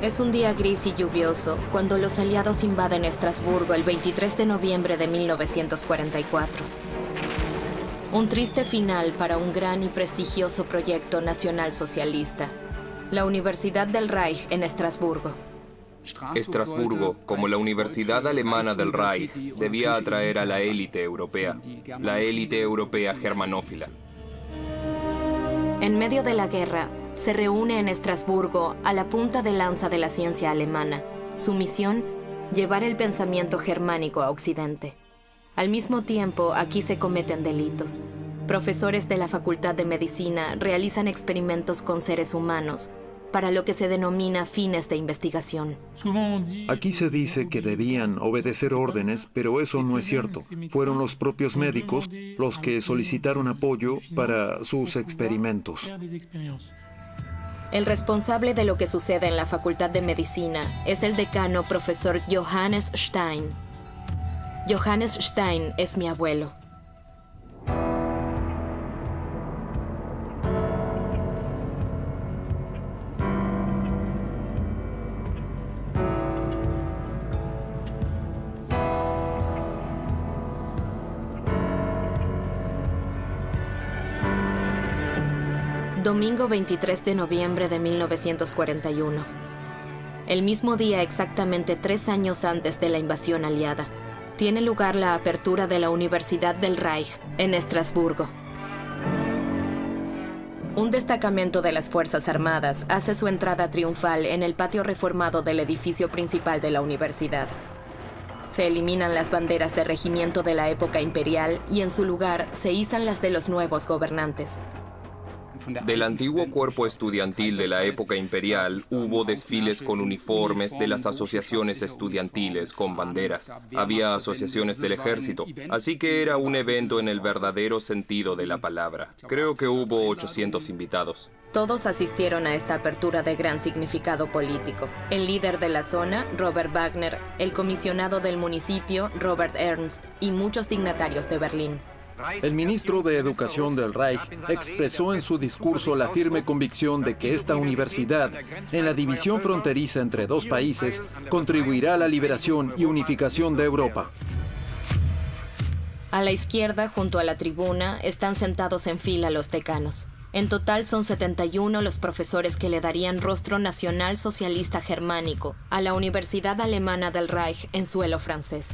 Es un día gris y lluvioso cuando los aliados invaden Estrasburgo el 23 de noviembre de 1944. Un triste final para un gran y prestigioso proyecto nacionalsocialista, la Universidad del Reich en Estrasburgo. Estrasburgo, como la Universidad Alemana del Reich, debía atraer a la élite europea germanófila. En medio de la guerra, se reúne en Estrasburgo a la punta de lanza de la ciencia alemana. Su misión, llevar el pensamiento germánico a Occidente. Al mismo tiempo, aquí se cometen delitos. Profesores de la Facultad de Medicina realizan experimentos con seres humanos, para lo que se denomina fines de investigación. Aquí se dice que debían obedecer órdenes, pero eso no es cierto. Fueron los propios médicos los que solicitaron apoyo para sus experimentos. El responsable de lo que sucede en la Facultad de Medicina es el decano profesor Johannes Stein. Johannes Stein es mi abuelo. Domingo 23 de noviembre de 1941. El mismo día, exactamente 3 años antes de la invasión aliada, tiene lugar la apertura de la Universidad del Reich en Estrasburgo. Un destacamento de las Fuerzas Armadas hace su entrada triunfal en el patio reformado del edificio principal de la universidad. Se eliminan las banderas de regimiento de la época imperial y en su lugar se izan las de los nuevos gobernantes. Del antiguo cuerpo estudiantil de la época imperial hubo desfiles con uniformes de las asociaciones estudiantiles con banderas. Había asociaciones del ejército, así que era un evento en el verdadero sentido de la palabra. Creo que hubo 800 invitados. Todos asistieron a esta apertura de gran significado político. El líder de la zona, Robert Wagner, el comisionado del municipio, Robert Ernst, y muchos dignatarios de Berlín. El ministro de Educación del Reich expresó en su discurso la firme convicción de que esta universidad, en la división fronteriza entre dos países, contribuirá a la liberación y unificación de Europa. A la izquierda, junto a la tribuna, están sentados en fila los decanos. En total son 71 los profesores que le darían rostro nacional socialista germánico a la Universidad Alemana del Reich en suelo francés.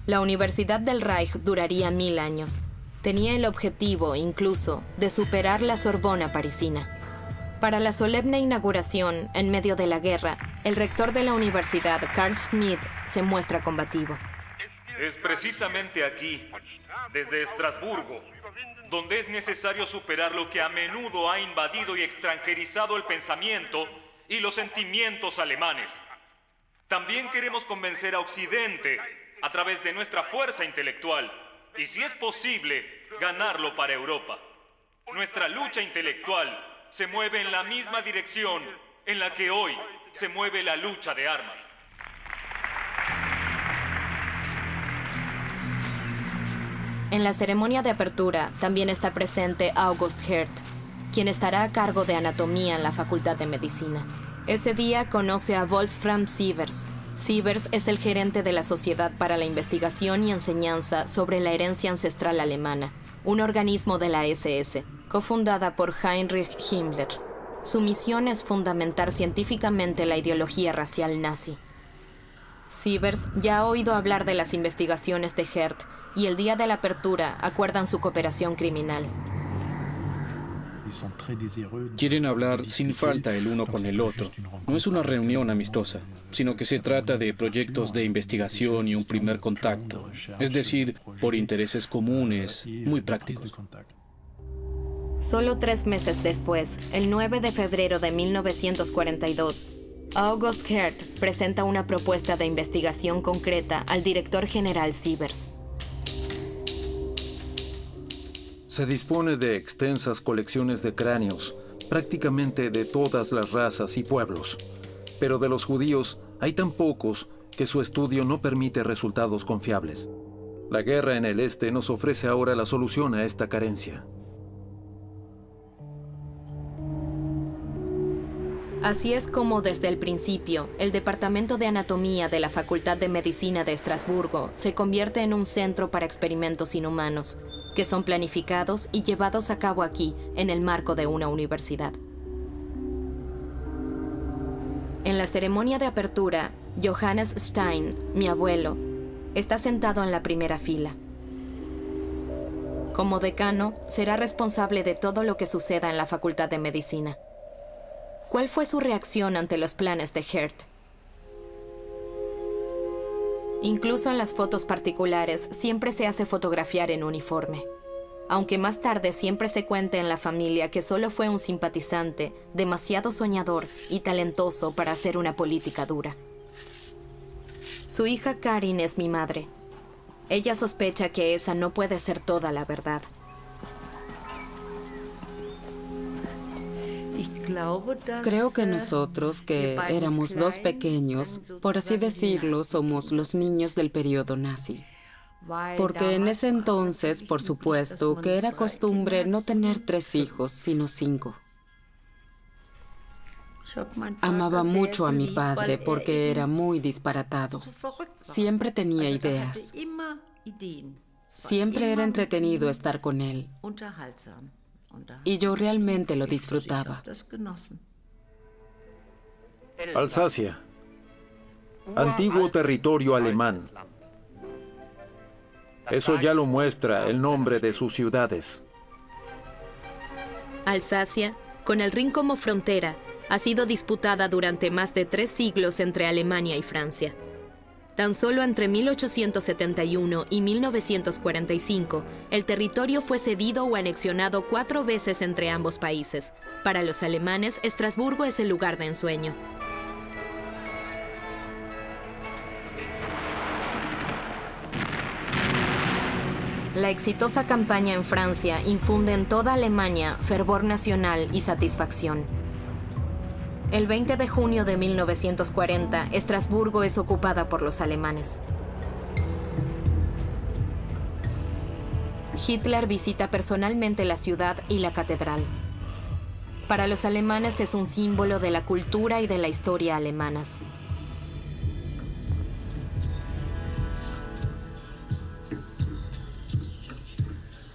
La Universidad del Reich duraría 1000 años. Tenía el objetivo, incluso, de superar la Sorbona parisina. Para la solemne inauguración, en medio de la guerra, el rector de la universidad, Carl Schmidt, se muestra combativo. Es precisamente aquí, desde Estrasburgo, donde es necesario superar lo que a menudo ha invadido y extranjerizado el pensamiento y los sentimientos alemanes. También queremos convencer a Occidente a través de nuestra fuerza intelectual y, si es posible, ganarlo para Europa. Nuestra lucha intelectual se mueve en la misma dirección en la que hoy se mueve la lucha de armas. En la ceremonia de apertura también está presente August Herth, quien estará a cargo de anatomía en la Facultad de Medicina. Ese día conoce a Wolfram Sievers. Sievers es el gerente de la Sociedad para la Investigación y Enseñanza sobre la Herencia Ancestral Alemana, un organismo de la SS, cofundada por Heinrich Himmler. Su misión es fundamentar científicamente la ideología racial nazi. Sievers ya ha oído hablar de las investigaciones de Herth y el día de la apertura acuerdan su cooperación criminal. Quieren hablar sin falta el uno con el otro. No es una reunión amistosa, sino que se trata de proyectos de investigación y un primer contacto. Es decir, por intereses comunes, muy prácticos. Solo 3 meses después, el 9 de febrero de 1942, August Herth presenta una propuesta de investigación concreta al director general Sievers. Se dispone de extensas colecciones de cráneos, prácticamente de todas las razas y pueblos. Pero de los judíos hay tan pocos que su estudio no permite resultados confiables. La guerra en el este nos ofrece ahora la solución a esta carencia. Así es como desde el principio, el Departamento de Anatomía de la Facultad de Medicina de Estrasburgo se convierte en un centro para experimentos inhumanos, que son planificados y llevados a cabo aquí, en el marco de una universidad. En la ceremonia de apertura, Johannes Stein, mi abuelo, está sentado en la primera fila. Como decano, será responsable de todo lo que suceda en la Facultad de Medicina. ¿Cuál fue su reacción ante los planes de Herth? Incluso en las fotos particulares siempre se hace fotografiar en uniforme. Aunque más tarde siempre se cuente en la familia que solo fue un simpatizante, demasiado soñador y talentoso para hacer una política dura. Su hija Karin es mi madre. Ella sospecha que esa no puede ser toda la verdad. Creo que nosotros, que éramos dos pequeños, por así decirlo, somos los niños del periodo nazi. Porque en ese entonces, por supuesto, que era costumbre no tener 3 hijos, sino 5. Amaba mucho a mi padre porque era muy disparatado. Siempre tenía ideas. Siempre era entretenido estar con él. Y yo realmente lo disfrutaba. Alsacia, antiguo territorio alemán. Eso ya lo muestra el nombre de sus ciudades. Alsacia, con el Rin como frontera, ha sido disputada durante más de 3 siglos entre Alemania y Francia. Tan solo entre 1871 y 1945, el territorio fue cedido o anexionado 4 veces entre ambos países. Para los alemanes, Estrasburgo es el lugar de ensueño. La exitosa campaña en Francia infunde en toda Alemania fervor nacional y satisfacción. El 20 de junio de 1940, Estrasburgo es ocupada por los alemanes. Hitler visita personalmente la ciudad y la catedral. Para los alemanes es un símbolo de la cultura y de la historia alemanas.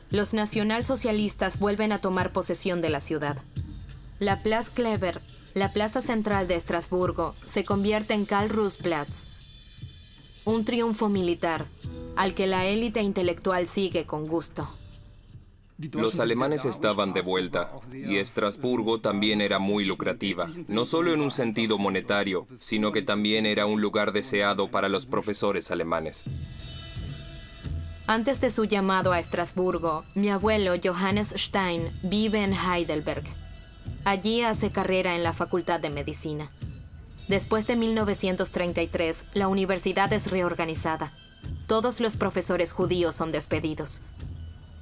Los nacionalsocialistas vuelven a tomar posesión de la ciudad. La Place Kleber, la plaza central de Estrasburgo, se convierte en Karl-Ruhe-Platz, un triunfo militar al que la élite intelectual sigue con gusto. Los alemanes estaban de vuelta, y Estrasburgo también era muy lucrativa, no solo en un sentido monetario, sino que también era un lugar deseado para los profesores alemanes. Antes de su llamado a Estrasburgo, mi abuelo Johannes Stein vive en Heidelberg. Allí hace carrera en la Facultad de Medicina. Después de 1933, la universidad es reorganizada. Todos los profesores judíos son despedidos.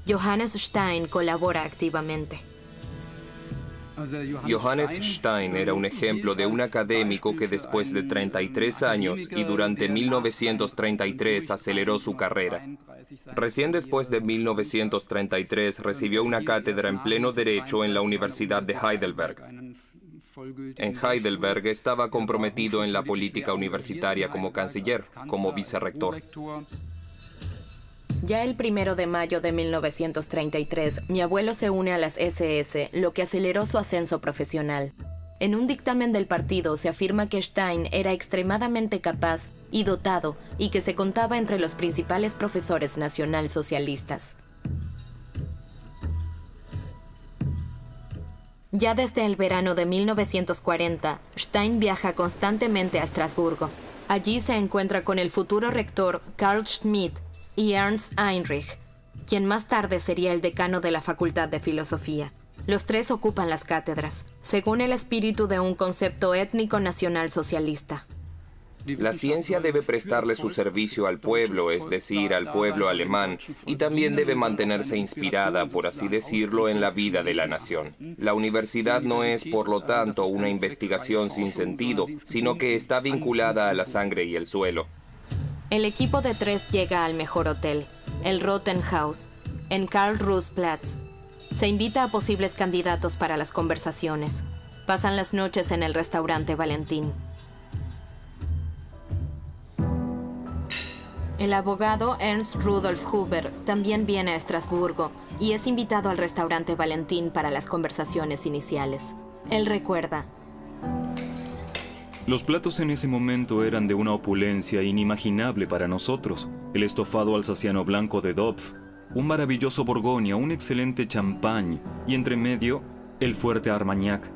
Johannes Stein colabora activamente. Johannes Stein era un ejemplo de un académico que después de 33 años y durante 1933 aceleró su carrera. Recién después de 1933 recibió una cátedra en pleno derecho en la Universidad de Heidelberg. En Heidelberg estaba comprometido en la política universitaria como canciller, como vicerrector. Ya el 1 de mayo de 1933, mi abuelo se une a las SS, lo que aceleró su ascenso profesional. En un dictamen del partido se afirma que Stein era extremadamente capaz y dotado y que se contaba entre los principales profesores nacionalsocialistas. Ya desde el verano de 1940, Stein viaja constantemente a Estrasburgo. Allí se encuentra con el futuro rector Carl Schmitt y Ernst Heinrich, quien más tarde sería el decano de la Facultad de Filosofía. Los 3 ocupan las cátedras, según el espíritu de un concepto étnico nacional socialista. La ciencia debe prestarle su servicio al pueblo, es decir, al pueblo alemán, y también debe mantenerse inspirada, por así decirlo, en la vida de la nación. La universidad no es, por lo tanto, una investigación sin sentido, sino que está vinculada a la sangre y el suelo. El equipo de 3 llega al mejor hotel, el Rothenhaus, en Karl-Ruhe-Platz. Se invita a posibles candidatos para las conversaciones. Pasan las noches en el restaurante Valentín. El abogado Ernst Rudolf Huber también viene a Estrasburgo y es invitado al restaurante Valentín para las conversaciones iniciales. Él recuerda: los platos en ese momento eran de una opulencia inimaginable para nosotros. El estofado alsaciano blanco de Dopf, un maravilloso Borgoña, un excelente champán y entre medio el fuerte Armagnac.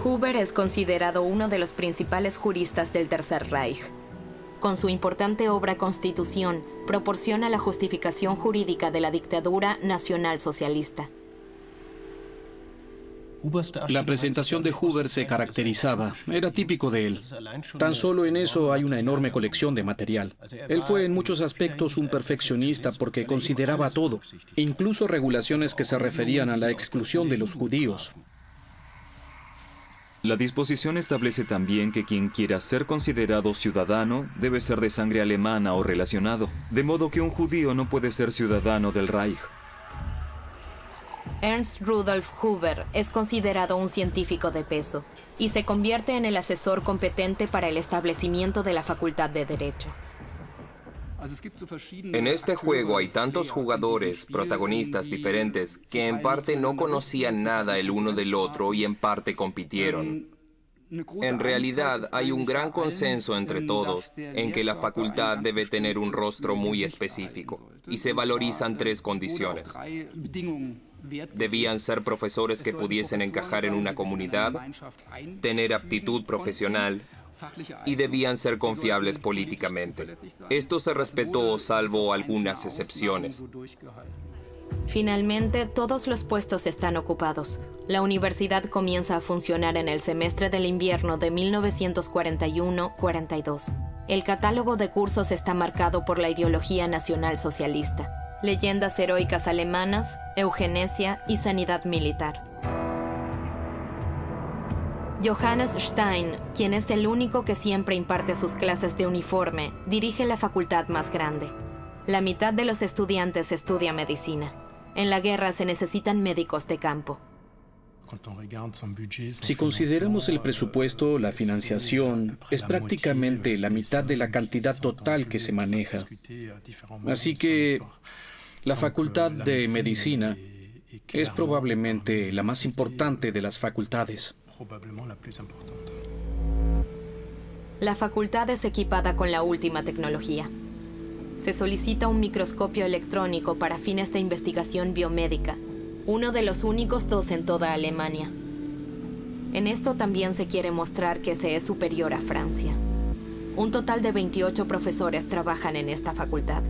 Huber es considerado uno de los principales juristas del Tercer Reich. Con su importante obra Constitución, proporciona la justificación jurídica de la dictadura nacionalsocialista. La presentación de Huber se caracterizaba, era típico de él. Tan solo en eso hay una enorme colección de material. Él fue en muchos aspectos un perfeccionista porque consideraba todo, incluso regulaciones que se referían a la exclusión de los judíos. La disposición establece también que quien quiera ser considerado ciudadano debe ser de sangre alemana o relacionado, de modo que un judío no puede ser ciudadano del Reich. Ernst Rudolf Huber es considerado un científico de peso y se convierte en el asesor competente para el establecimiento de la Facultad de Derecho. En este juego hay tantos jugadores, protagonistas diferentes, que en parte no conocían nada el uno del otro y en parte compitieron. En realidad, hay un gran consenso entre todos en que la facultad debe tener un rostro muy específico y se valorizan 3 condiciones. Debían ser profesores que pudiesen encajar en una comunidad, tener aptitud profesional y debían ser confiables políticamente. Esto se respetó salvo algunas excepciones. Finalmente, todos los puestos están ocupados. La universidad comienza a funcionar en el semestre del invierno de 1941-42. El catálogo de cursos está marcado por la ideología nacionalsocialista: leyendas heroicas alemanas, eugenesia y sanidad militar. Johannes Stein, quien es el único que siempre imparte sus clases de uniforme, dirige la facultad más grande. La mitad de los estudiantes estudia medicina. En la guerra se necesitan médicos de campo. Si consideramos el presupuesto, la financiación es prácticamente la mitad de la cantidad total que se maneja. Así que la Facultad de Medicina es probablemente la más importante de las facultades. La facultad es equipada con la última tecnología. Se solicita un microscopio electrónico para fines de investigación biomédica, uno de los únicos 2 en toda Alemania. En esto también se quiere mostrar que se es superior a Francia. Un total de 28 profesores trabajan en esta facultad.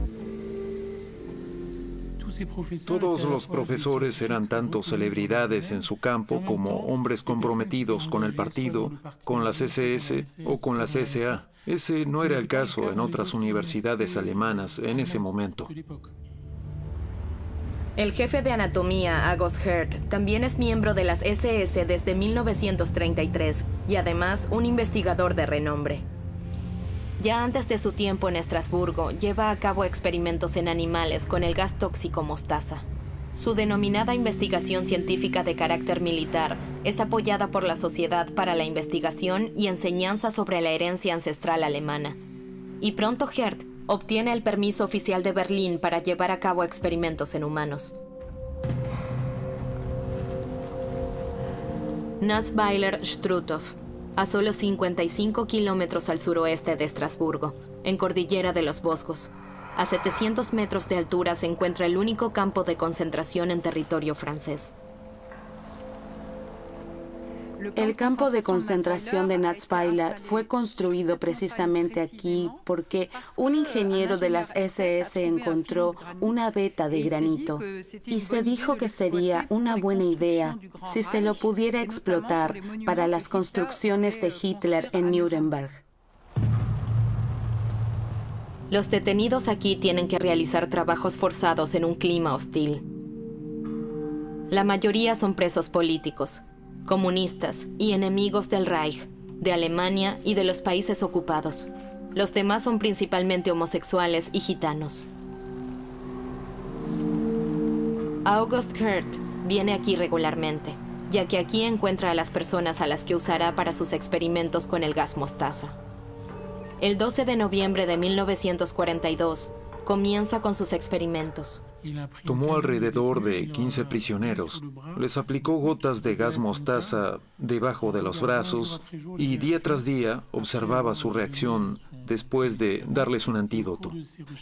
Todos los profesores eran tanto celebridades en su campo como hombres comprometidos con el partido, con las SS o con las SA. Ese no era el caso en otras universidades alemanas en ese momento. El jefe de anatomía, August Herth, también es miembro de las SS desde 1933 y además un investigador de renombre. Ya antes de su tiempo en Estrasburgo, lleva a cabo experimentos en animales con el gas tóxico mostaza. Su denominada investigación científica de carácter militar es apoyada por la Sociedad para la Investigación y Enseñanza sobre la Herencia Ancestral Alemana. Y pronto Herth obtiene el permiso oficial de Berlín para llevar a cabo experimentos en humanos. Natzweiler-Struthof, a solo 55 kilómetros al suroeste de Estrasburgo, en Cordillera de los Vosgos. A 700 metros de altura se encuentra el único campo de concentración en territorio francés. El campo de concentración de Natzweiler fue construido precisamente aquí porque un ingeniero de las SS encontró una veta de granito y se dijo que sería una buena idea si se lo pudiera explotar para las construcciones de Hitler en Nuremberg. Los detenidos aquí tienen que realizar trabajos forzados en un clima hostil. La mayoría son presos políticos, comunistas y enemigos del Reich, de Alemania y de los países ocupados. Los demás son principalmente homosexuales y gitanos. August Herth viene aquí regularmente, ya que aquí encuentra a las personas a las que usará para sus experimentos con el gas mostaza. El 12 de noviembre de 1942, comienza con sus experimentos. Tomó alrededor de 15 prisioneros, les aplicó gotas de gas mostaza debajo de los brazos y día tras día observaba su reacción después de darles un antídoto.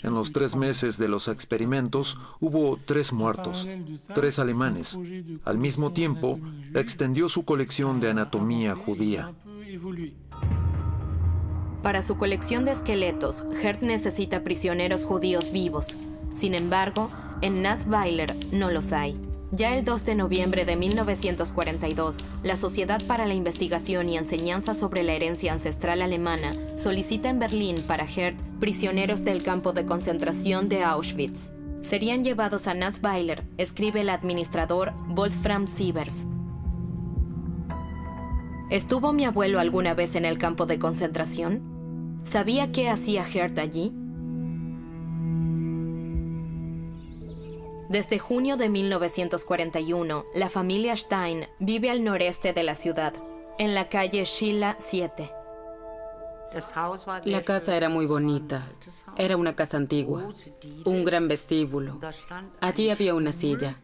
En los 3 meses de los experimentos hubo 3 muertos, 3 alemanes. Al mismo tiempo, extendió su colección de anatomía judía. Para su colección de esqueletos, Hert necesita prisioneros judíos vivos. Sin embargo, en Natzweiler no los hay. Ya el 2 de noviembre de 1942, la Sociedad para la Investigación y Enseñanza sobre la Herencia Ancestral Alemana solicita en Berlín para Hert prisioneros del campo de concentración de Auschwitz. Serían llevados a Natzweiler, escribe el administrador Wolfram Sievers. ¿Estuvo mi abuelo alguna vez en el campo de concentración? ¿Sabía qué hacía Hert allí? Desde junio de 1941, la familia Stein vive al noreste de la ciudad, en la calle Schiller 7. La casa era muy bonita. Era una casa antigua. Un gran vestíbulo. Allí había una silla.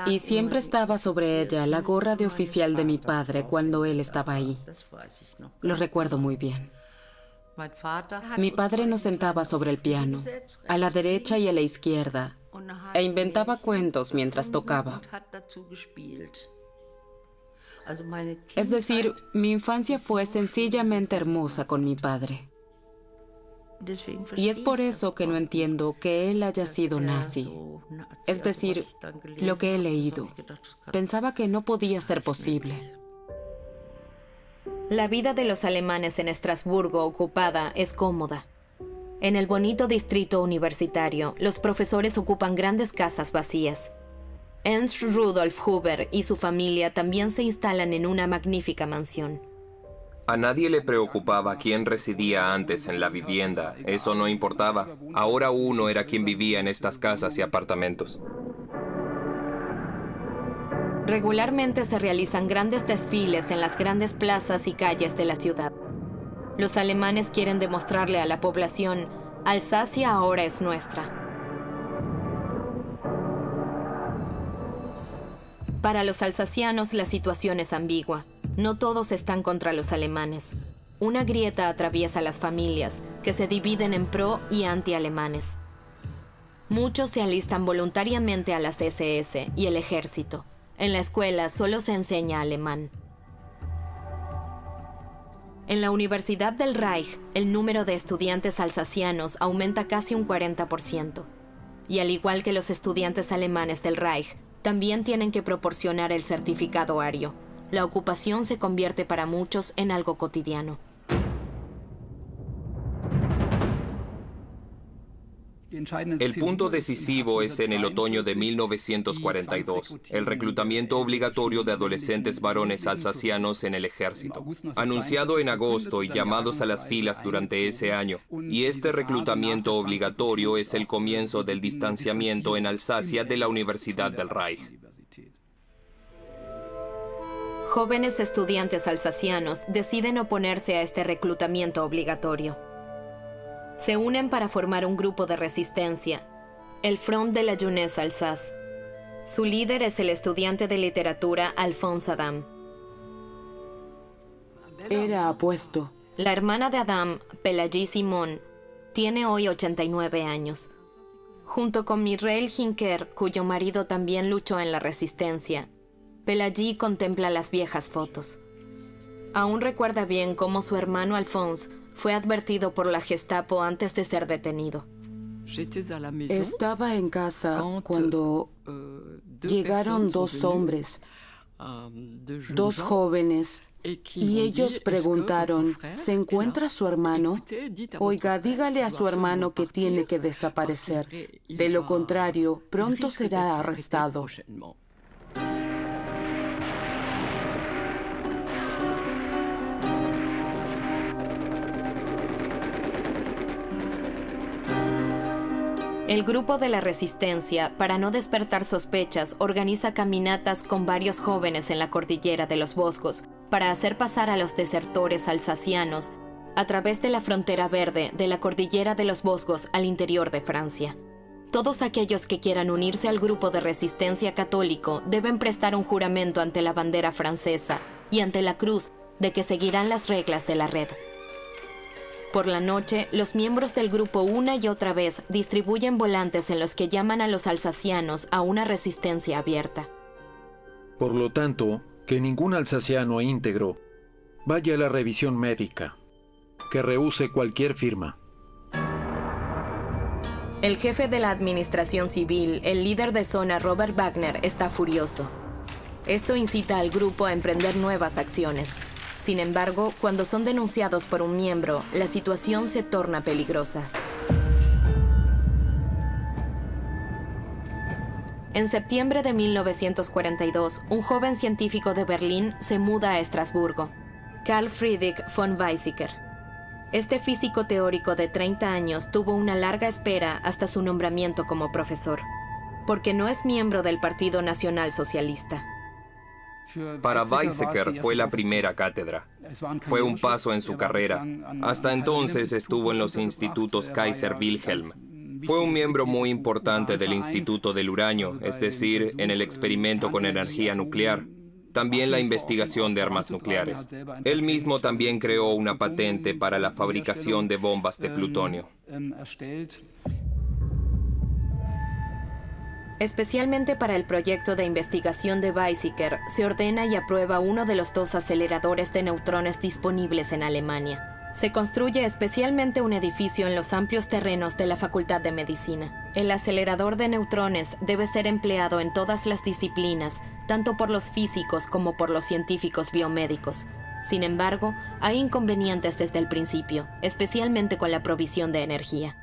Y siempre estaba sobre ella la gorra de oficial de mi padre cuando él estaba ahí. Lo recuerdo muy bien. Mi padre nos sentaba sobre el piano, a la derecha y a la izquierda, e inventaba cuentos mientras tocaba. Es decir, mi infancia fue sencillamente hermosa con mi padre. Y es por eso que no entiendo que él haya sido nazi. Es decir, lo que he leído. Pensaba que no podía ser posible. La vida de los alemanes en Estrasburgo ocupada es cómoda. En el bonito distrito universitario, los profesores ocupan grandes casas vacías. Ernst Rudolf Huber y su familia también se instalan en una magnífica mansión. A nadie le preocupaba quién residía antes en la vivienda, eso no importaba. Ahora uno era quien vivía en estas casas y apartamentos. Regularmente se realizan grandes desfiles en las grandes plazas y calles de la ciudad. Los alemanes quieren demostrarle a la población, Alsacia ahora es nuestra. Para los alsacianos la situación es ambigua. No todos están contra los alemanes. Una grieta atraviesa las familias, que se dividen en pro y anti-alemanes. Muchos se alistan voluntariamente a las SS y el ejército. En la escuela solo se enseña alemán. En la Universidad del Reich, el número de estudiantes alsacianos aumenta casi un 40%. Y al igual que los estudiantes alemanes del Reich, también tienen que proporcionar el certificado ario. La ocupación se convierte para muchos en algo cotidiano. El punto decisivo es en el otoño de 1942, el reclutamiento obligatorio de adolescentes varones alsacianos en el ejército, anunciado en agosto y llamados a las filas durante ese año. Y este reclutamiento obligatorio es el comienzo del distanciamiento en Alsacia de la Universidad del Reich. Jóvenes estudiantes alsacianos deciden oponerse a este reclutamiento obligatorio. Se unen para formar un grupo de resistencia, el Front de la Jeunesse Alsace. Su líder es el estudiante de literatura Alphonse Adam. Era apuesto. La hermana de Adam, Pelagie Simon, tiene hoy 89 años. Junto con Mireille Hinker, cuyo marido también luchó en la resistencia, Pelagie contempla las viejas fotos. Aún recuerda bien cómo su hermano Alphonse fue advertido por la Gestapo antes de ser detenido. Estaba en casa cuando llegaron 2 hombres, 2 jóvenes, y ellos preguntaron, ¿se encuentra su hermano? Oiga, dígale a su hermano que tiene que desaparecer. De lo contrario, pronto será arrestado. El grupo de la resistencia, para no despertar sospechas, organiza caminatas con varios jóvenes en la cordillera de los Vosgos para hacer pasar a los desertores alsacianos a través de la frontera verde de la cordillera de los Vosgos al interior de Francia. Todos aquellos que quieran unirse al grupo de resistencia católico deben prestar un juramento ante la bandera francesa y ante la cruz de que seguirán las reglas de la red. Por la noche, los miembros del grupo una y otra vez distribuyen volantes en los que llaman a los alsacianos a una resistencia abierta. Por lo tanto, que ningún alsaciano íntegro vaya a la revisión médica, que rehúse cualquier firma. El jefe de la administración civil, el líder de zona Robert Wagner, está furioso. Esto incita al grupo a emprender nuevas acciones. Sin embargo, cuando son denunciados por un miembro, la situación se torna peligrosa. En septiembre de 1942, un joven científico de Berlín se muda a Estrasburgo, Carl Friedrich von Weizsäcker. Este físico teórico de 30 años tuvo una larga espera hasta su nombramiento como profesor, porque no es miembro del Partido Nacional Socialista. Para Weizsäcker fue la primera cátedra. Fue un paso en su carrera. Hasta entonces estuvo en los institutos Kaiser Wilhelm. Fue un miembro muy importante del Instituto del Uranio, es decir, en el experimento con energía nuclear. También la investigación de armas nucleares. Él mismo también creó una patente para la fabricación de bombas de plutonio. Especialmente para el proyecto de investigación de Weizsäcker, se ordena y aprueba uno de los 2 aceleradores de neutrones disponibles en Alemania. Se construye especialmente un edificio en los amplios terrenos de la Facultad de Medicina. El acelerador de neutrones debe ser empleado en todas las disciplinas, tanto por los físicos como por los científicos biomédicos. Sin embargo, hay inconvenientes desde el principio, especialmente con la provisión de energía.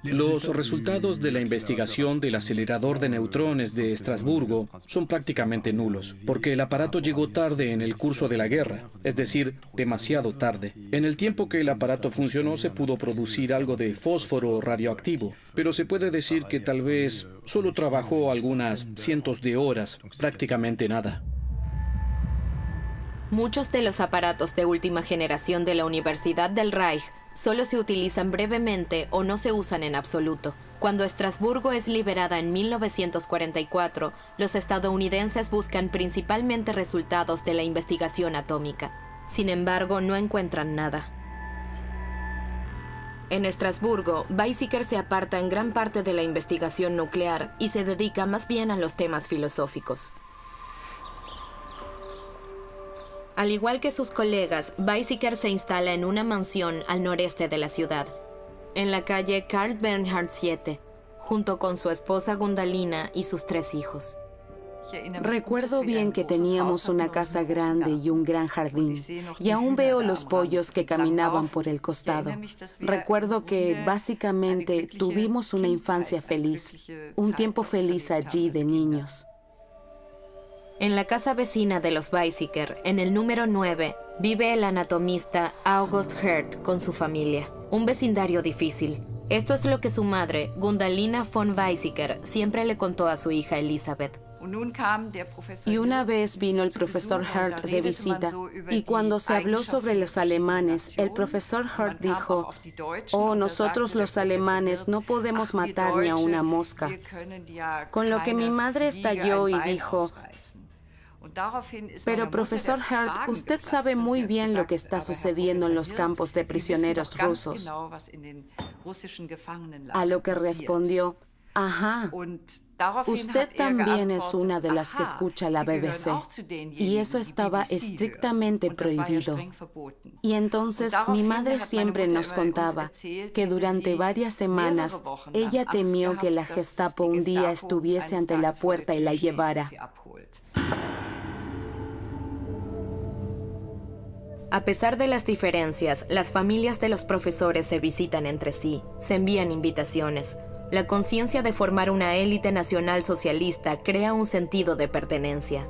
Los resultados de la investigación del acelerador de neutrones de Estrasburgo son prácticamente nulos, porque el aparato llegó tarde en el curso de la guerra, es decir, demasiado tarde. En el tiempo que el aparato funcionó se pudo producir algo de fósforo radioactivo, pero se puede decir que tal vez solo trabajó algunas cientos de horas, prácticamente nada. Muchos de los aparatos de última generación de la Universidad del Reich solo se utilizan brevemente o no se usan en absoluto. Cuando Estrasburgo es liberada en 1944, los estadounidenses buscan principalmente resultados de la investigación atómica. Sin embargo, no encuentran nada. En Estrasburgo, Weizsäcker se aparta en gran parte de la investigación nuclear y se dedica más bien a los temas filosóficos. Al igual que sus colegas, Weizsäcker se instala en una mansión al noreste de la ciudad, en la calle Karl Bernhard 7, junto con su esposa Gundalina y sus 3 hijos. Recuerdo bien que teníamos una casa grande y un gran jardín, y aún veo los pollos que caminaban por el costado. Recuerdo que básicamente tuvimos una infancia feliz, un tiempo feliz allí de niños. En la casa vecina de los Weizsäcker, en el número 9, vive el anatomista August Herth con su familia. Un vecindario difícil. Esto es lo que su madre, Gundalina von Weizsäcker, siempre le contó a su hija Elisabeth. Y una vez vino el profesor Herth de visita, y cuando se habló sobre los alemanes, el profesor Herth dijo: «Oh, nosotros los alemanes no podemos matar ni a una mosca». Con lo que mi madre estalló y dijo: «Pero profesor Herth, usted sabe muy bien lo que está sucediendo en los campos de prisioneros rusos». A lo que respondió: «Ajá, usted también es una de las que escucha la BBC». Y eso estaba estrictamente prohibido. Y entonces mi madre siempre nos contaba que durante varias semanas ella temió que la Gestapo un día estuviese ante la puerta y la llevara. A pesar de las diferencias, las familias de los profesores se visitan entre sí, se envían invitaciones. La conciencia de formar una élite nacional socialista crea un sentido de pertenencia.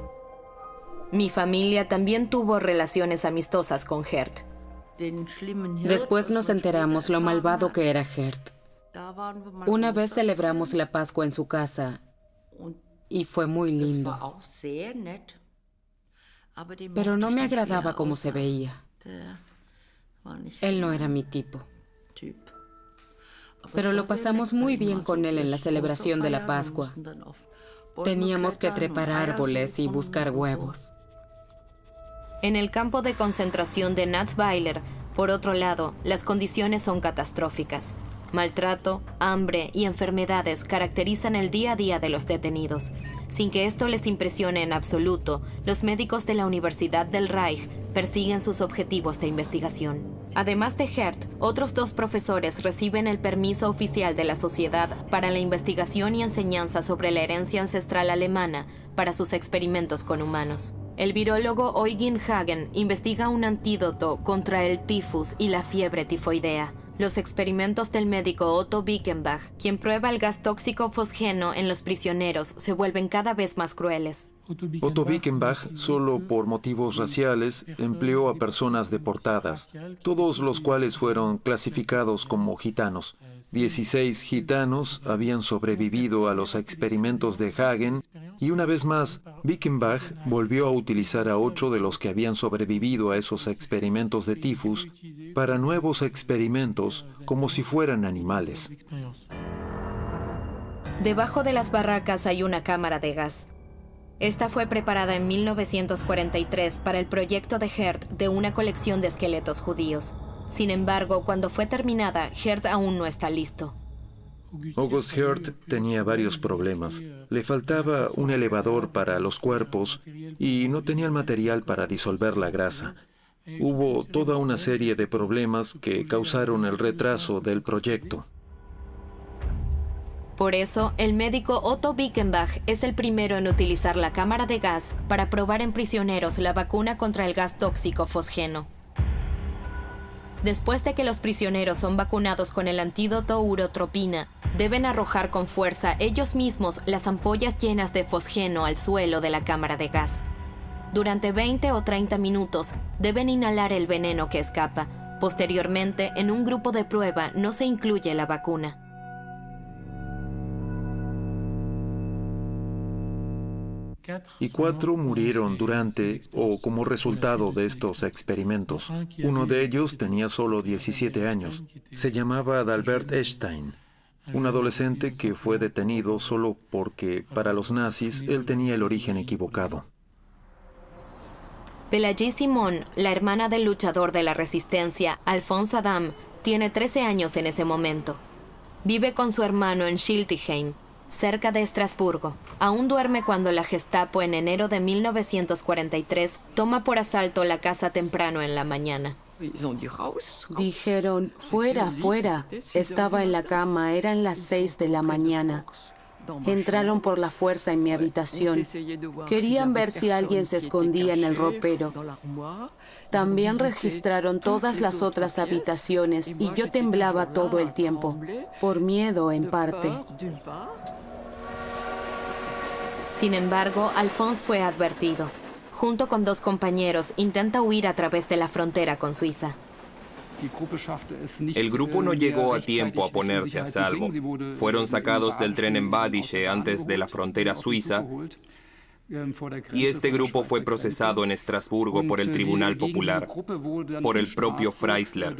Mi familia también tuvo relaciones amistosas con Herth. Después nos enteramos lo malvado que era Herth. Una vez celebramos la Pascua en su casa y fue muy lindo. Pero no me agradaba cómo se veía. Él no era mi tipo. Pero lo pasamos muy bien con él en la celebración de la Pascua. Teníamos que trepar árboles y buscar huevos. En el campo de concentración de Natzweiler, por otro lado, las condiciones son catastróficas. Maltrato, hambre y enfermedades caracterizan el día a día de los detenidos. Sin que esto les impresione en absoluto, los médicos de la Universidad del Reich persiguen sus objetivos de investigación. Además de Hert, otros 2 profesores reciben el permiso oficial de la Sociedad para la investigación y enseñanza sobre la herencia ancestral alemana para sus experimentos con humanos. El virólogo Eugen Hagen investiga un antídoto contra el tifus y la fiebre tifoidea. Los experimentos del médico Otto Bickenbach, quien prueba el gas tóxico fosgeno en los prisioneros, se vuelven cada vez más crueles. Otto Bickenbach, solo por motivos raciales, empleó a personas deportadas, todos los cuales fueron clasificados como gitanos. 16 gitanos habían sobrevivido a los experimentos de Hagen y una vez más, Bickenbach volvió a utilizar a 8 de los que habían sobrevivido a esos experimentos de tifus para nuevos experimentos como si fueran animales. Debajo de las barracas hay una cámara de gas. Esta fue preparada en 1943 para el proyecto de Hert de una colección de esqueletos judíos. Sin embargo, cuando fue terminada, Hert aún no está listo. August Hert tenía varios problemas. Le faltaba un elevador para los cuerpos y no tenía el material para disolver la grasa. Hubo toda una serie de problemas que causaron el retraso del proyecto. Por eso, el médico Otto Bickenbach es el primero en utilizar la cámara de gas para probar en prisioneros la vacuna contra el gas tóxico fosgeno. Después de que los prisioneros son vacunados con el antídoto urotropina, deben arrojar con fuerza ellos mismos las ampollas llenas de fosgeno al suelo de la cámara de gas. Durante 20 o 30 minutos deben inhalar el veneno que escapa. Posteriormente, en un grupo de prueba no se incluye la vacuna. Y 4 murieron durante o como resultado de estos experimentos. Uno de ellos tenía solo 17 años. Se llamaba Adalbert Einstein, un adolescente que fue detenido solo porque para los nazis él tenía el origen equivocado. Pelagie Simon, la hermana del luchador de la resistencia, Alphonse Adam, tiene 13 años en ese momento. Vive con su hermano en Schiltigheim, cerca de Estrasburgo. Aún duerme cuando la Gestapo en enero de 1943 toma por asalto la casa temprano en la mañana. Dijeron, fuera, fuera. Estaba en la cama, eran las 6 de la mañana. Entraron por la fuerza en mi habitación. Querían ver si alguien se escondía en el ropero. También registraron todas las otras habitaciones y yo temblaba todo el tiempo, por miedo en parte. Sin embargo, Alphonse fue advertido. Junto con 2 compañeros, intenta huir a través de la frontera con Suiza. El grupo no llegó a tiempo a ponerse a salvo. Fueron sacados del tren en Badische antes de la frontera suiza y este grupo fue procesado en Estrasburgo por el Tribunal Popular, por el propio Freisler.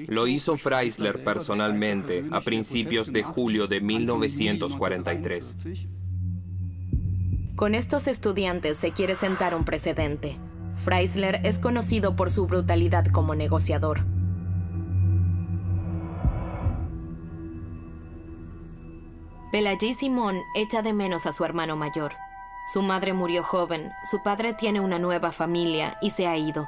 Lo hizo Freisler personalmente a principios de julio de 1943. Con estos estudiantes se quiere sentar un precedente. Freisler es conocido por su brutalidad como negociador. Pelagie Simon echa de menos a su hermano mayor. Su madre murió joven, su padre tiene una nueva familia y se ha ido.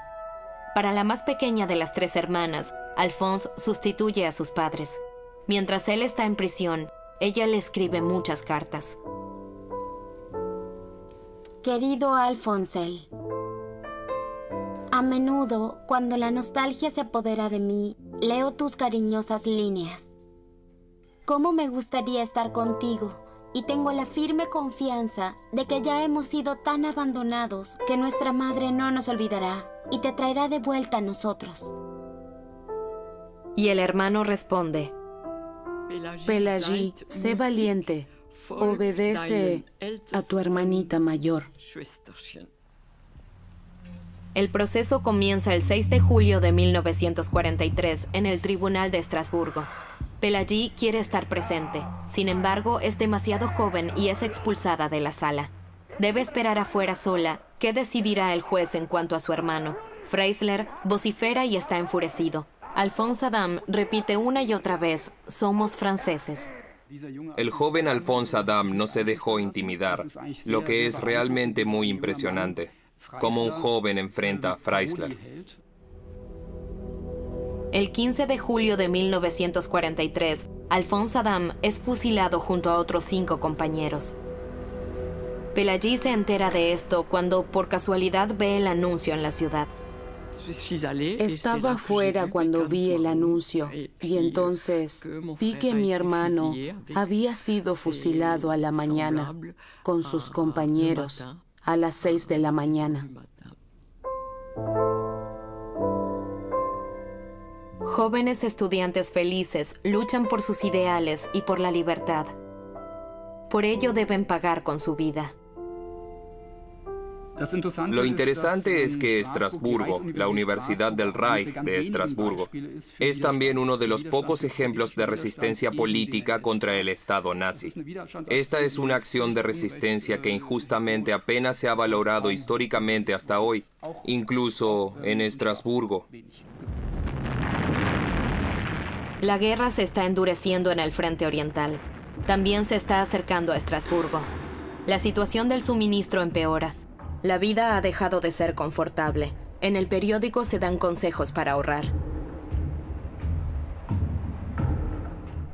Para la más pequeña de las 3 hermanas, Alphonse sustituye a sus padres. Mientras él está en prisión, ella le escribe muchas cartas. Querido Alphonse, a menudo, cuando la nostalgia se apodera de mí, leo tus cariñosas líneas. Cómo me gustaría estar contigo, y tengo la firme confianza de que ya hemos sido tan abandonados que nuestra madre no nos olvidará y te traerá de vuelta a nosotros. Y el hermano responde: Pélagie, sé valiente. Obedece a tu hermanita mayor. El proceso comienza el 6 de julio de 1943 en el Tribunal de Estrasburgo. Pélagie quiere estar presente. Sin embargo, es demasiado joven y es expulsada de la sala. Debe esperar afuera sola. ¿Qué decidirá el juez en cuanto a su hermano? Freisler vocifera y está enfurecido. Alphonse Adam repite una y otra vez: somos franceses. El joven Alphonse Adam no se dejó intimidar, lo que es realmente muy impresionante. Como un joven enfrenta a Freisler. El 15 de julio de 1943, Alphonse Adam es fusilado junto a otros 5 compañeros. Pélagie se entera de esto cuando por casualidad ve el anuncio en la ciudad. Estaba afuera cuando vi el anuncio y entonces vi que mi hermano había sido fusilado a la mañana con sus compañeros a las 6 de la mañana. Jóvenes estudiantes felices luchan por sus ideales y por la libertad. Por ello deben pagar con su vida. Lo interesante es que Estrasburgo, la Universidad del Reich de Estrasburgo, es también uno de los pocos ejemplos de resistencia política contra el Estado nazi. Esta es una acción de resistencia que injustamente apenas se ha valorado históricamente hasta hoy, incluso en Estrasburgo. La guerra se está endureciendo en el frente oriental. También se está acercando a Estrasburgo. La situación del suministro empeora. La vida ha dejado de ser confortable. En el periódico se dan consejos para ahorrar.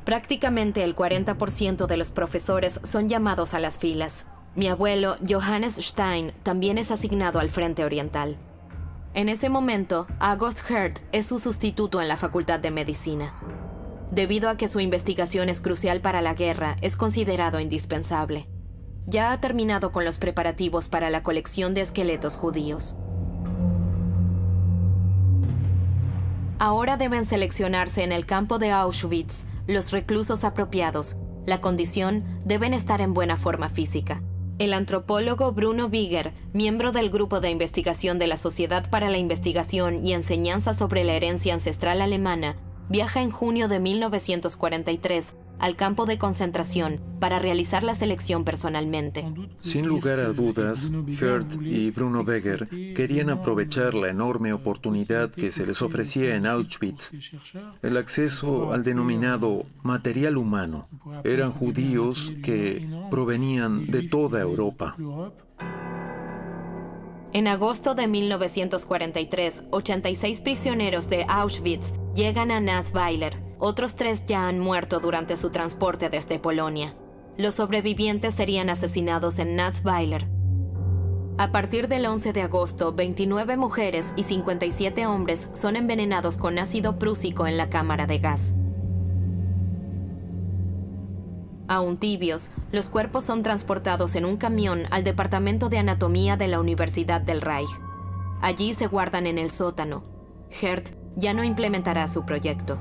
Prácticamente el 40% de los profesores son llamados a las filas. Mi abuelo, Johannes Stein, también es asignado al frente oriental. En ese momento, August Hirt es su sustituto en la Facultad de Medicina. Debido a que su investigación es crucial para la guerra, es considerado indispensable. Ya ha terminado con los preparativos para la colección de esqueletos judíos. Ahora deben seleccionarse en el campo de Auschwitz los reclusos apropiados. La condición: deben estar en buena forma física. El antropólogo Bruno Bigger, miembro del grupo de investigación de la Sociedad para la Investigación y Enseñanza sobre la Herencia Ancestral Alemana, viaja en junio de 1943 al campo de concentración para realizar la selección personalmente. Sin lugar a dudas, Hirt y Bruno Beger querían aprovechar la enorme oportunidad que se les ofrecía en Auschwitz, el acceso al denominado material humano. Eran judíos que provenían de toda Europa. En agosto de 1943, 86 prisioneros de Auschwitz llegan a Nassweiler. Otros 3 ya han muerto durante su transporte desde Polonia. Los sobrevivientes serían asesinados en Nassweiler. A partir del 11 de agosto, 29 mujeres y 57 hombres son envenenados con ácido prúsico en la cámara de gas. Aún tibios, los cuerpos son transportados en un camión al Departamento de Anatomía de la Universidad del Reich. Allí se guardan en el sótano. Hirt ya no implementará su proyecto.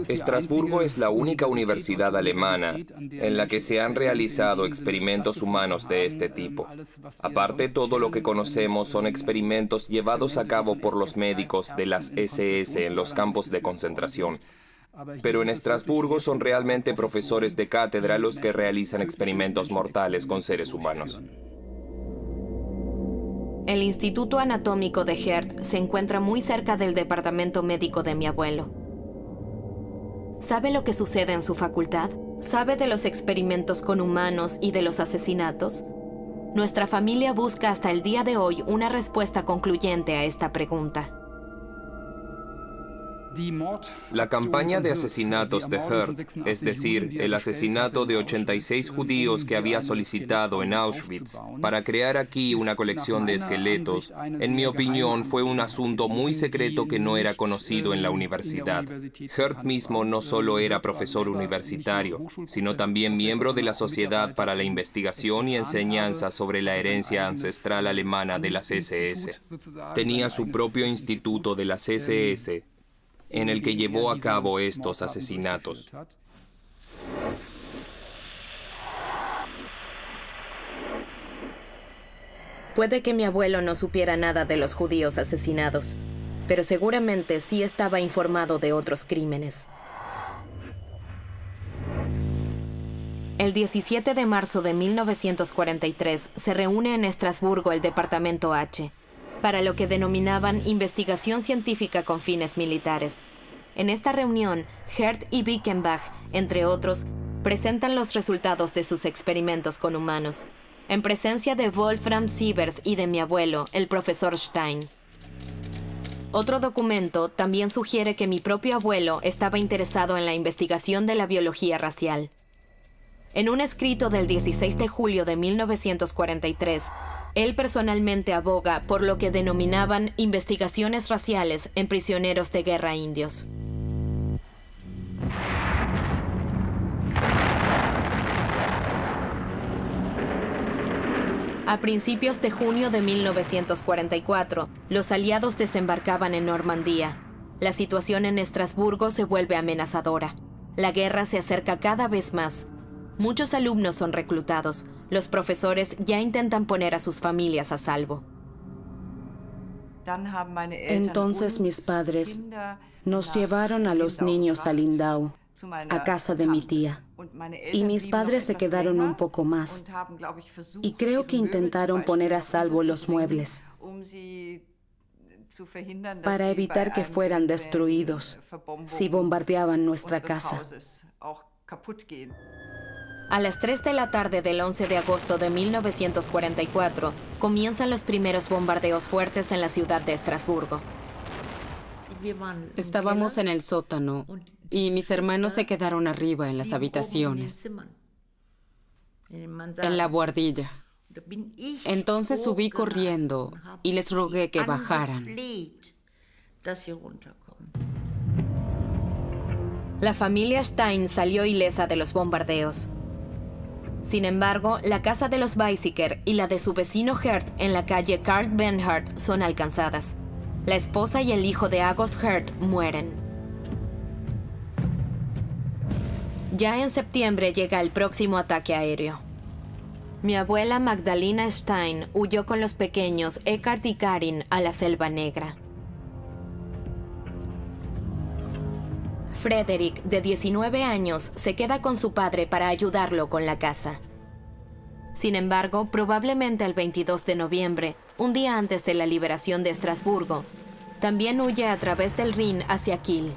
Estrasburgo es la única universidad alemana en la que se han realizado experimentos humanos de este tipo. Aparte, todo lo que conocemos son experimentos llevados a cabo por los médicos de las SS en los campos de concentración. Pero en Estrasburgo son realmente profesores de cátedra los que realizan experimentos mortales con seres humanos. El Instituto Anatómico de Hirt se encuentra muy cerca del departamento médico de mi abuelo. ¿Sabe lo que sucede en su facultad? ¿Sabe de los experimentos con humanos y de los asesinatos? Nuestra familia busca hasta el día de hoy una respuesta concluyente a esta pregunta. La campaña de asesinatos de Hirt, es decir, el asesinato de 86 judíos que había solicitado en Auschwitz para crear aquí una colección de esqueletos, en mi opinión, fue un asunto muy secreto que no era conocido en la universidad. Hirt mismo no solo era profesor universitario, sino también miembro de la Sociedad para la Investigación y Enseñanza sobre la Herencia Ancestral Alemana de las SS. Tenía su propio instituto de las SS. en el que llevó a cabo estos asesinatos. Puede que mi abuelo no supiera nada de los judíos asesinados, pero seguramente sí estaba informado de otros crímenes. El 17 de marzo de 1943 se reúne en Estrasburgo el Departamento H, para lo que denominaban investigación científica con fines militares. En esta reunión, Herth y Bickenbach, entre otros, presentan los resultados de sus experimentos con humanos, en presencia de Wolfram Sievers y de mi abuelo, el profesor Stein. Otro documento también sugiere que mi propio abuelo estaba interesado en la investigación de la biología racial. En un escrito del 16 de julio de 1943, él personalmente aboga por lo que denominaban investigaciones raciales en prisioneros de guerra indios. A principios de junio de 1944, los aliados desembarcaban en Normandía. La situación en Estrasburgo se vuelve amenazadora. La guerra se acerca cada vez más. Muchos alumnos son reclutados. Los profesores ya intentan poner a sus familias a salvo. Entonces mis padres nos llevaron a los niños a Lindau, a casa de mi tía. Y mis padres se quedaron un poco más. Y creo que intentaron poner a salvo los muebles para evitar que fueran destruidos si bombardeaban nuestra casa. A las 3 de la tarde del 11 de agosto de 1944, comienzan los primeros bombardeos fuertes en la ciudad de Estrasburgo. Estábamos en el sótano y mis hermanos se quedaron arriba en las habitaciones, en la buhardilla. Entonces subí corriendo y les rogué que bajaran. La familia Stein salió ilesa de los bombardeos. Sin embargo, la casa de los Weizsäcker y la de su vecino Herth en la calle Karl Bernhardt son alcanzadas. La esposa y el hijo de August Herth mueren. Ya en septiembre llega el próximo ataque aéreo. Mi abuela Magdalena Stein huyó con los pequeños Eckhart y Karin a la Selva Negra. Frederick, de 19 años, se queda con su padre para ayudarlo con la casa. Sin embargo, probablemente el 22 de noviembre, un día antes de la liberación de Estrasburgo, también huye a través del Rin hacia Kiel.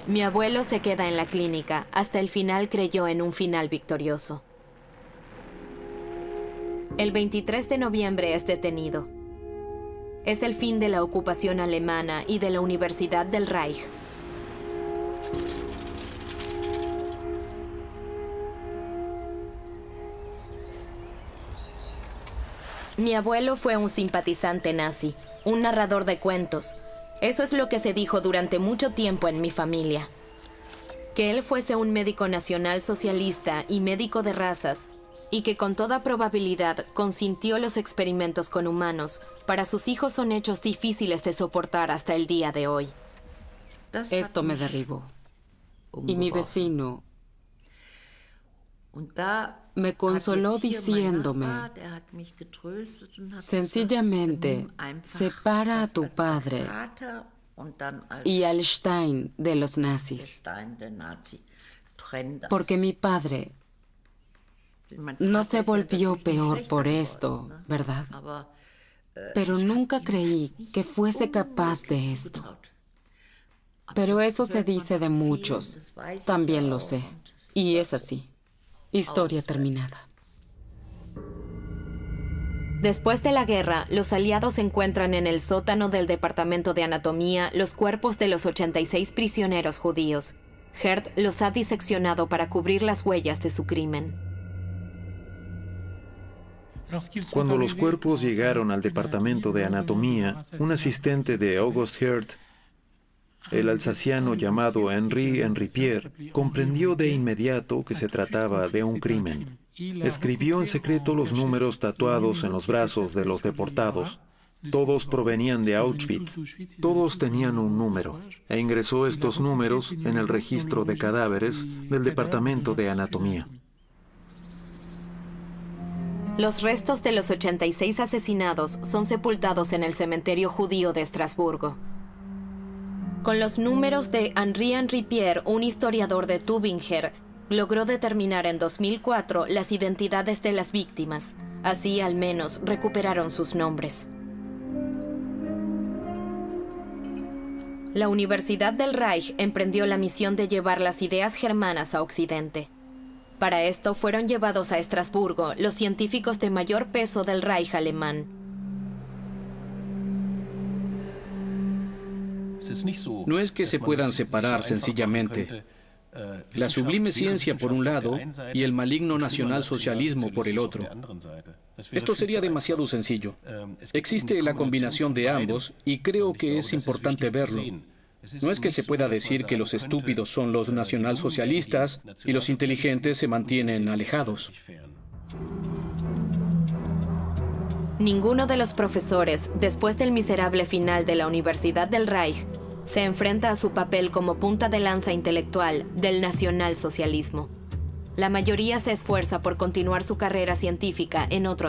Mi abuelo se queda en la clínica. Hasta el final creyó en un final victorioso. El 23 de noviembre es detenido. Es el fin de la ocupación alemana y de la Universidad del Reich. Mi abuelo fue un simpatizante nazi, un narrador de cuentos. Eso es lo que se dijo durante mucho tiempo en mi familia. Que él fuese un médico nacional socialista y médico de razas, y que con toda probabilidad consintió los experimentos con humanos, para sus hijos son hechos difíciles de soportar hasta el día de hoy. Esto me derribó. Y mi vecino me consoló diciéndome, sencillamente, separa a tu padre y al Stein de los nazis, porque mi padre no se volvió peor por esto, ¿verdad? Pero nunca creí que fuese capaz de esto. Pero eso se dice de muchos, también lo sé, y es así. Historia terminada. Después de la guerra, los aliados encuentran en el sótano del Departamento de Anatomía los cuerpos de los 86 prisioneros judíos. Herth los ha diseccionado para cubrir las huellas de su crimen. Cuando los cuerpos llegaron al Departamento de Anatomía, un asistente de August Herth, el alsaciano llamado Henri Pierre, comprendió de inmediato que se trataba de un crimen. Escribió en secreto los números tatuados en los brazos de los deportados Todos provenían de Auschwitz. Todos tenían un número, e ingresó estos números en el registro de cadáveres del Departamento de Anatomía. Los restos de los 86 asesinados son sepultados en el cementerio judío de Estrasburgo. Con los números de Henri Pierre, un historiador de Tübingen, logró determinar en 2004 las identidades de las víctimas. Así, al menos, recuperaron sus nombres. La Universidad del Reich emprendió la misión de llevar las ideas germanas a Occidente. Para esto fueron llevados a Estrasburgo los científicos de mayor peso del Reich alemán. No es que se puedan separar sencillamente. La sublime ciencia por un lado y el maligno nacionalsocialismo por el otro. Esto sería demasiado sencillo. Existe la combinación de ambos y creo que es importante verlo. No es que se pueda decir que los estúpidos son los nacionalsocialistas y los inteligentes se mantienen alejados. Ninguno de los profesores, después del miserable final de la Universidad del Reich, se enfrenta a su papel como punta de lanza intelectual del nacionalsocialismo. La mayoría se esfuerza por continuar su carrera científica en otros